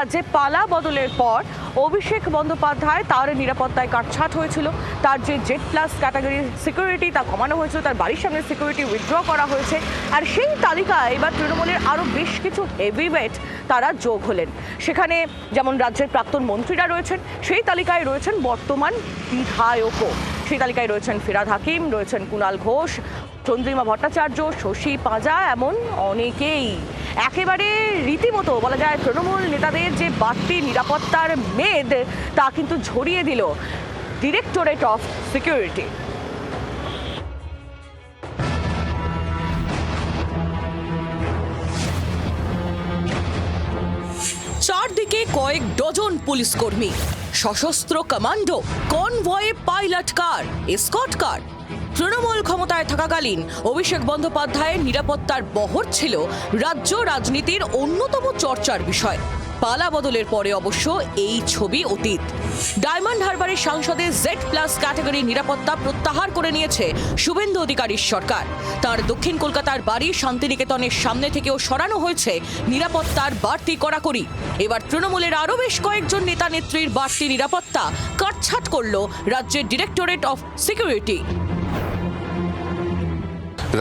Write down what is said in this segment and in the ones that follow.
রাজ্যে পালা বদলের পর অভিষেক বন্দ্যোপাধ্যায় তার নিরাপত্তায় কাটছাঁট হয়েছিল। তার যে জেড প্লাস ক্যাটাগরি সিকিউরিটি তা কমানো হয়েছিল, তার বাড়ির সামনে সিকিউরিটি উইথড্র করা হয়েছে। আর সেই তালিকায় এবার তৃণমূলের আরও বেশ কিছু হেভিওয়েট তারা যোগ হলেন। সেখানে যেমন রাজ্যের প্রাক্তন মন্ত্রীরা রয়েছেন, সেই তালিকায় রয়েছেন বর্তমান বিধায়কও। সেই তালিকায় রয়েছেন ফিরহাদ হাকিম, রয়েছেন কুণাল ঘোষ, চন্দ্রিমা ভট্টাচার্য, শশী পাঁজা, এমন অনেকেই। একেবারে রীতিমতো বলা যায় তৃণমূল নেতাদের যে বাড়তি নিরাপত্তার মেদ তা কিন্তু ঝরিয়ে দিল ডিরেক্টরেট অফ সিকিউরিটি। চারদিকে কয়েক ডজন পুলিশ কর্মী, সশস্ত্র কমান্ডো, কনভয়ে পাইলট কার, এসকর্ট কার। তৃণমূল ক্ষমতায় থাকাকালীন অভিষেক বন্দ্যোপাধ্যায়ের নিরাপত্তার বহর ছিল রাজ্য রাজনীতির অন্যতম চর্চার বিষয়। পালা বদলের পরে অবশ্য এই ছবি অতীত। ডায়মন্ড হারবারের সাংসদের জেড প্লাস ক্যাটাগরি নিরাপত্তা প্রত্যাহার করে নিয়েছে শুভেন্দু অধিকারীর সরকার। তার দক্ষিণ কলকাতার বাড়ি শান্তিনিকেতনের সামনে থেকেও সরানো হয়েছে নিরাপত্তার বাড়তি কড়াকড়ি। এবার তৃণমূলের আরও বেশ কয়েকজন নেতা নেত্রীর বাড়তি নিরাপত্তা কাটছাঁট করল রাজ্যের ডিরেক্টরেট অফ সিকিউরিটি।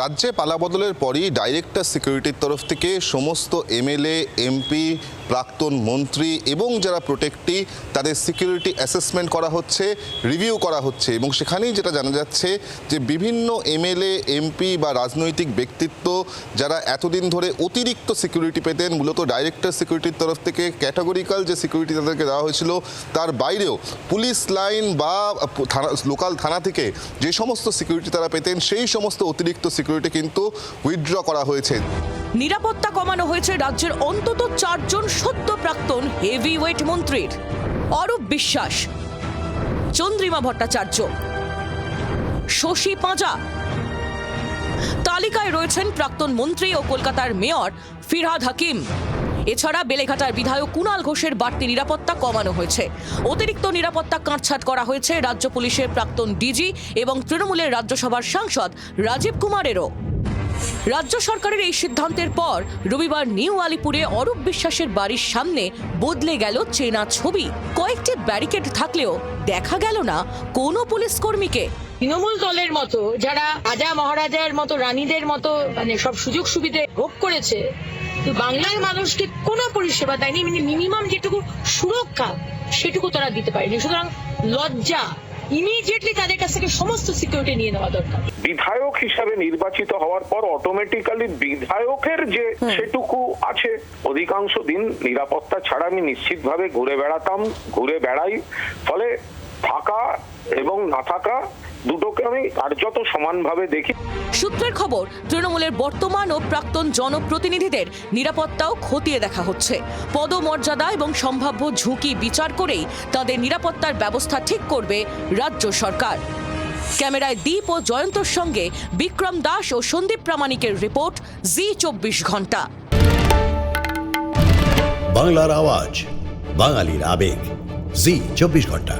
রাজ্যে পালাবদলের পরই ডাইরেক্টর সিকিউরিটির তরফ থেকে সমস্ত এমএলএ, এমপি, প্রাক্তন মন্ত্রী এবং যারা প্রোটেক্টি তাদের সিকিউরিটি অ্যাসেসমেন্ট করা হচ্ছে, রিভিউ করা হচ্ছে। এবং সেখানেই যেটা জানা যাচ্ছে যে বিভিন্ন এমএলএ, এমপি বা রাজনৈতিক ব্যক্তিত্ব যারা এতদিন ধরে অতিরিক্ত সিকিউরিটি পেতেন, মূলত ডাইরেক্টর সিকিউরিটির তরফ থেকে ক্যাটাগরিক্যাল যে সিকিউরিটি তাদেরকে দেওয়া হয়েছিল, তার বাইরেও পুলিশ লাইন বা লোকাল থানা থেকে যে সমস্ত সিকিউরিটি তারা পেতেন সেই সমস্ত অতিরিক্ত সিকিউরিটি কিন্তু উইথড্র করা হয়েছে। নিরাপত্তা কমানো হয়েছে রাজ্যের অন্তত 4 জন সদ্য প্রাক্তন হেভিওয়েট মন্ত্রীর। অরূপ বিশ্বাস, চন্দ্রিমা ভট্টাচার্য, শশী পাঁজা। তালিকায় রয়েছেন প্রাক্তন মন্ত্রী ও কলকাতার মেয়র ফিরহাদ হাকিম। এছাড়া বেলেঘাটার বিধায়ক কুণাল ঘোষের বাড়তি নিরাপত্তা কমানো হয়েছে। অতিরিক্ত নিরাপত্তা কাটছাঁট করা হয়েছে রাজ্য পুলিশের প্রাক্তন ডিজি এবং তৃণমূলের রাজ্যসভার সাংসদ রাজীব কুমারেরও। রাজ্য সরকারের এই সিদ্ধান্তের পর রবিবার নিউ আলিপুরে অরূপ বিশ্বাসের বাড়ির সামনে বদলে গেল চেনা ছবি। কয়েকটি ব্যারিকেড থাকলেও দেখা গেল না কোনো পুলিশ কর্মীকে। তৃণমূল দলের মতো যারা রাজা মহারাজার মতো রানীদের মতো মানে সব সুযোগ সুবিধা ভোগ করেছে, বাংলার মানুষকে কোনো পরিষেবা দেয়নি, মানে মিনিমাম যেটুকু সুরক্ষা সেটুকু তারা দিতে পারেনি। সুতরাং লজ্জা, ইমিডিয়েটলি তাদের কাছ থেকে সমস্ত সিকিউরিটি নিয়ে নেওয়া দরকার। বিধায়ক হিসাবে নির্বাচিত হওয়ার পর অটোমেটিক্যালি বিধায়কের যে সেটুকু আছে, অধিকাংশ দিন নিরাপত্তা ছাড়া আমি নিশ্চিতভাবে ঘুরে বেড়াই। ফলে থাকা এবং না থাকা দুটোকে আমি কার্যত সমানভাবে দেখি। সূত্রের খবর, তৃণমূলের বর্তমান ও প্রাক্তন জনপ্রতিনিধিদের নিরাপত্তাও খতিয়ে দেখা হচ্ছে। পদমর্যাদা এবং সম্ভাব্য ঝুঁকি বিচার করেই তাদের নিরাপত্তার ব্যবস্থা ঠিক করবে রাজ্য সরকার। ক্যামেরায় দীপ ও জয়ন্তর সঙ্গে বিক্রম দাস ও সন্দীপ প্রামাণিকের রিপোর্ট, জি 24 ঘন্টা। বাংলার আওয়াজ, বাঙালির আবেগ, জি 24 ঘন্টা।